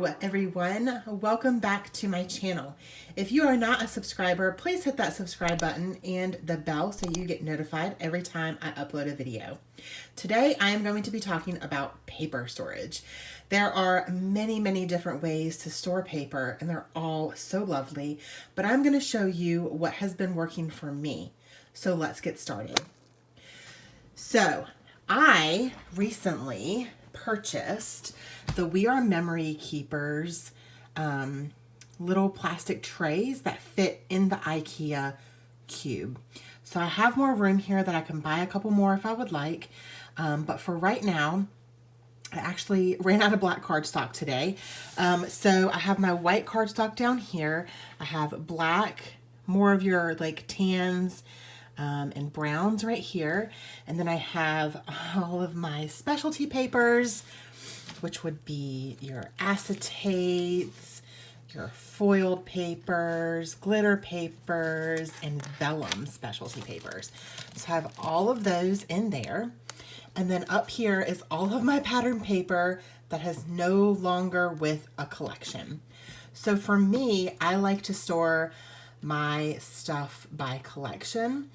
Hello everyone, welcome back to my channel. If you are not a subscriber, please hit that subscribe button and the bell so you get notified every time I upload a video. Today I am going to be talking about paper storage. There are many different ways to store paper and they're all so lovely, but I'm going to show you what has been working for me. So let's get started. So I recently purchased the We Are Memory Keepers little plastic trays that fit in the IKEA cube. So I have more room here that I can buy a couple more if I would like, but for right now I actually ran out of black cardstock today. So I have my white cardstock down here. I have black, more of your like tans and browns right here. And then I have all of my specialty papers, which would be your acetates, your foiled papers, glitter papers, and vellum specialty papers. So I have all of those in there. And then up here is all of my pattern paper that is no longer with a collection. So for me, I like to store my stuff by collection.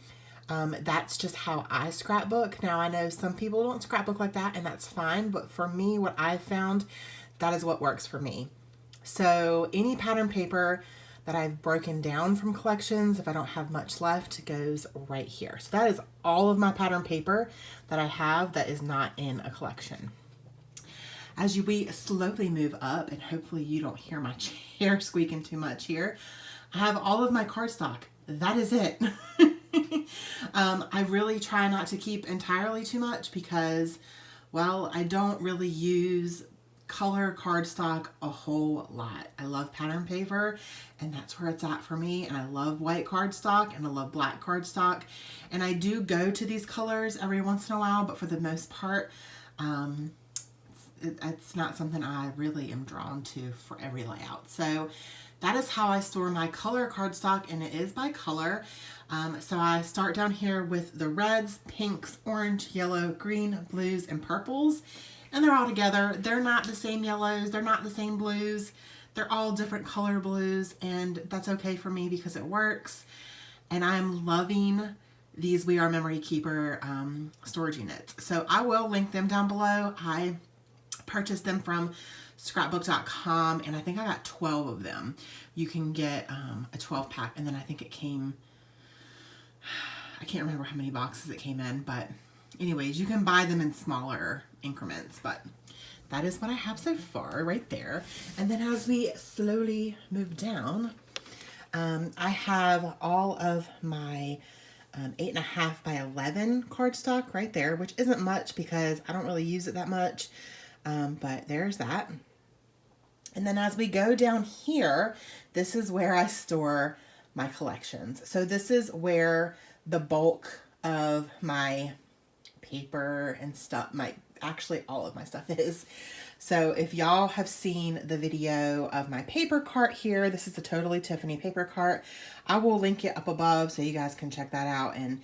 That's just how I scrapbook. Now I know some people don't scrapbook like that and that's fine, but for me, what I've found, that is what works for me. So any pattern paper that I've broken down from collections, if I don't have much left, goes right here. So that is all of my pattern paper that I have that is not in a collection. As we slowly move up, and hopefully you don't hear my chair squeaking too much here, I have all of my cardstock. That is it. I really try not to keep entirely too much because, well, I don't really use color cardstock a whole lot. I love pattern paper and that's where it's at for me. And I love white cardstock and I love black cardstock. And I do go to these colors every once in a while, but for the most part, it's not something I really am drawn to for every layout. So that is how I store my color cardstock, and it is by color. So I start down here with the reds, pinks, orange, yellow, green, blues, and purples. And they're all together. They're not the same yellows. They're not the same blues. They're all different color blues, and that's okay for me because it works. And I'm loving these We Are Memory Keeper storage units. So I will link them down below. I purchased them from scrapbook.com and I think I got 12 of them. You can get a 12 pack, and then I think it came, I can't remember how many boxes it came in, but anyways, you can buy them in smaller increments, but that is what I have so far right there. And then as we slowly move down, I have all of my 8.5 by 11 cardstock right there, which isn't much because I don't really use it that much, but there's that. And then as we go down here, this is where I store my collections. So this is where the bulk of my paper and stuff, actually all of my stuff is. So if y'all have seen the video of my paper cart here, this is a Totally Tiffany paper cart. I will link it up above so you guys can check that out. And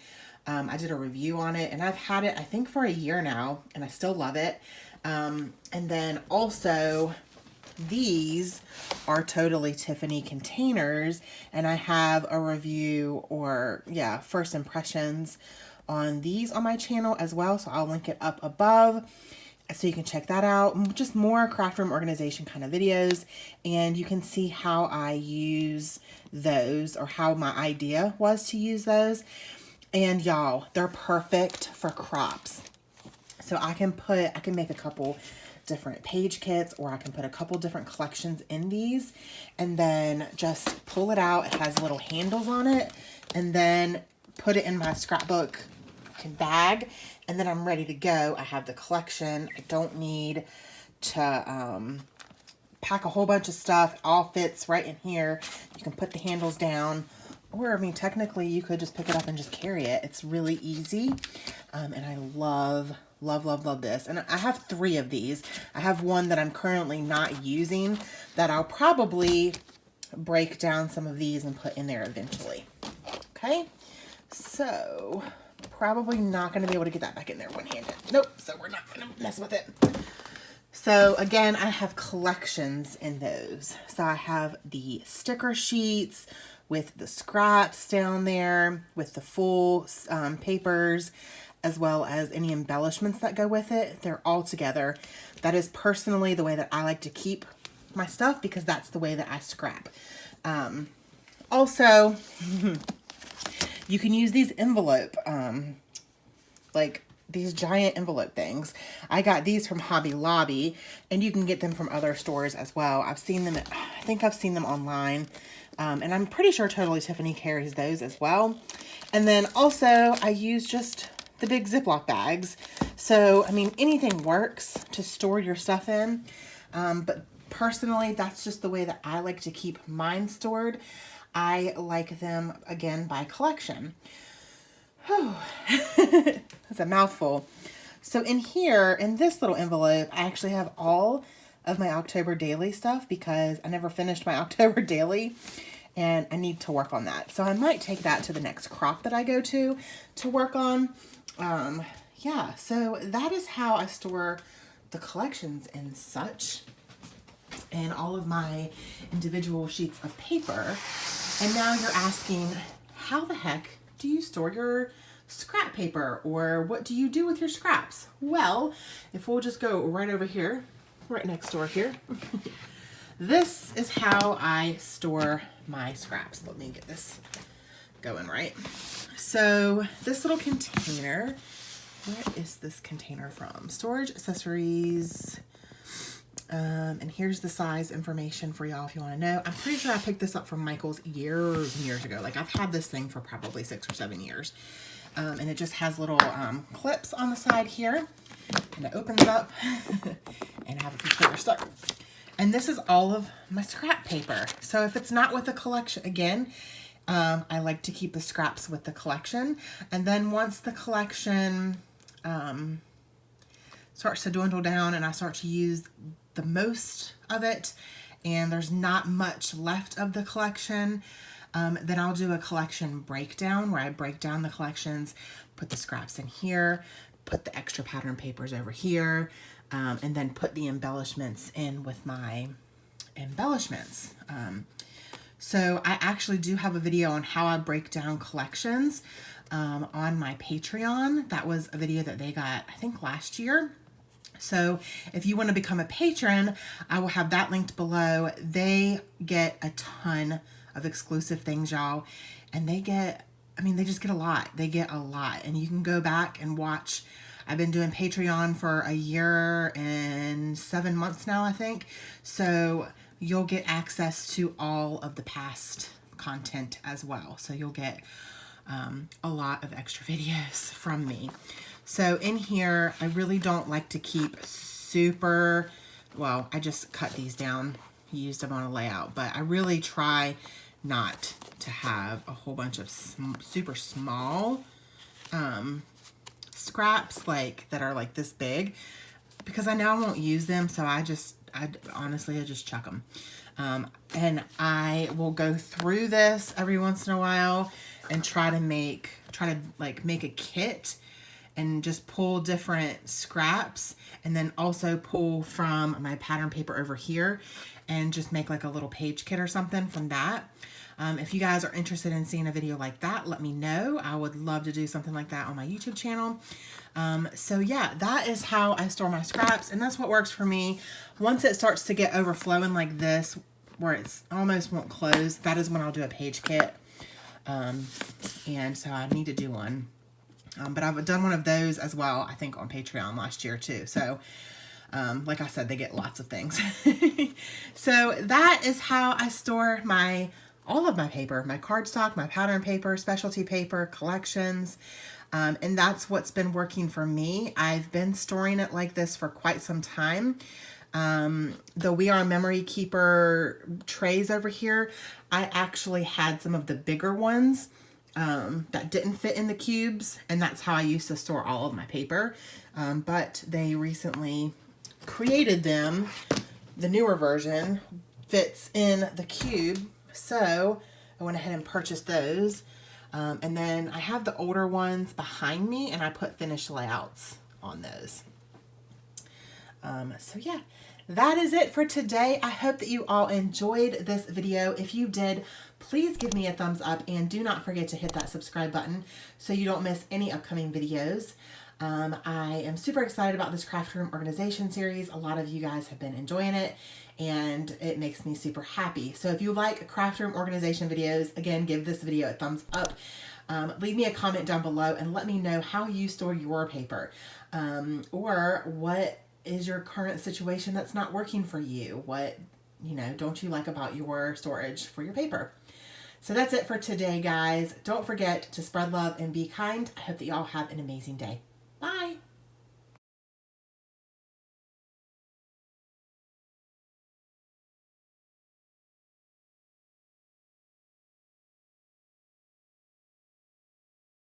I did a review on it and I've had it, I think, for a year now, and I still love it. And then also these are Totally Tiffany containers, and I have a review, or yeah, first impressions on these on my channel as well, so I'll link it up above so you can check that out. Just more craft room organization kind of videos, and you can see how I use those, or how my idea was to use those. And y'all, they're perfect for crops. So I can make a couple different page kits, or I can put a couple different collections in these and then just pull it out. It has little handles on it, and then put it in my scrapbook bag, and then I'm ready to go. I have the collection. I don't need to pack a whole bunch of stuff. It all fits right in here. You can put the handles down, or I mean, technically you could just pick it up and just carry it. It's really easy. And I love this. And I have 3 of these. I have one that I'm currently not using that I'll probably break down some of these and put in there eventually. Okay, so probably not going to be able to get that back in there one-handed. Nope, so we're not going to mess with it. So again, I have collections in those. So I have the sticker sheets with the scraps down there, with the full papers, as well as any embellishments that go with it. They're all together. That is personally the way that I like to keep my stuff, because that's the way that I scrap. Also, you can use these envelope, like these giant envelope things. I got these from Hobby Lobby, and you can get them from other stores as well. I've seen them, I think I've seen them online, and I'm pretty sure Totally Tiffany carries those as well. And then also I use just the big Ziploc bags. So, I mean, anything works to store your stuff in, but personally, that's just the way that I like to keep mine stored. I like them, again, by collection. Whew. That's a mouthful. So in here, in this little envelope, I actually have all of my October daily stuff, because I never finished my October daily and I need to work on that. So I might take that to the next crop that I go to work on. Yeah, so that is how I store the collections and such, and all of my individual sheets of paper. And now you're asking, how the heck do you store your scrap paper, or what do you do with your scraps? Well, if we'll just go right over here, right next door here, this is how I store my scraps. Let me get this going right. So this little container, where is this container from? Storage accessories. And here's the size information for y'all if you want to know. I'm pretty sure I picked this up from Michael's years and years ago. Like, I've had this thing for probably 6 or 7 years. And it just has little clips on the side here. And it opens up. And I have a controller stuck. And this is all of my scrap paper. So if it's not with the collection, again, I like to keep the scraps with the collection. And then once the collection starts to dwindle down and I start to use the most of it, and there's not much left of the collection, then I'll do a collection breakdown where I break down the collections, put the scraps in here, put the extra pattern papers over here, and then put the embellishments in with my embellishments. So I actually do have a video on how I break down collections on my Patreon. That was a video that they got, I think, last year. So if you want to become a patron, I will have that linked below. They get a ton of exclusive things, y'all. And they get, I mean, they just get a lot. They get a lot. And you can go back and watch. I've been doing Patreon for 1 year and 7 months now, I think. So you'll get access to all of the past content as well. So you'll get a lot of extra videos from me. So in here, I really don't like to keep super, well, I just cut these down, used them on a layout, but I really try not to have a whole bunch of super small scraps like that are like this big, because I know I won't use them. So honestly, I just chuck them. And I will go through this every once in a while and try to make a kit and just pull different scraps, and then also pull from my pattern paper over here and just make like a little page kit or something from that. If you guys are interested in seeing a video like that, let me know. I would love to do something like that on my YouTube channel. So yeah, that is how I store my scraps, and that's what works for me. Once it starts to get overflowing like this, where it's almost won't close, that is when I'll do a page kit. And so I need to do one. But I've done one of those as well, I think, on Patreon last year too. So, like I said, they get lots of things. So that is how I store all of my paper, my cardstock, my pattern paper, specialty paper, collections. And that's what's been working for me. I've been storing it like this for quite some time. The We Are Memory Keeper trays over here, I actually had some of the bigger ones that didn't fit in the cubes, and that's how I used to store all of my paper. But they recently created them. The newer version fits in the cube, so I went ahead and purchased those. And then I have the older ones behind me, and I put finished layouts on those. So yeah, that is it for today. I hope that you all enjoyed this video. If you did, please give me a thumbs up and do not forget to hit that subscribe button so you don't miss any upcoming videos. I am super excited about this craft room organization series. A lot of you guys have been enjoying it and it makes me super happy. So if you like craft room organization videos, again, give this video a thumbs up. Leave me a comment down below and let me know how you store your paper, or what is your current situation that's not working for you. What, don't you like about your storage for your paper? So that's it for today, guys. Don't forget to spread love and be kind. I hope that y'all have an amazing day.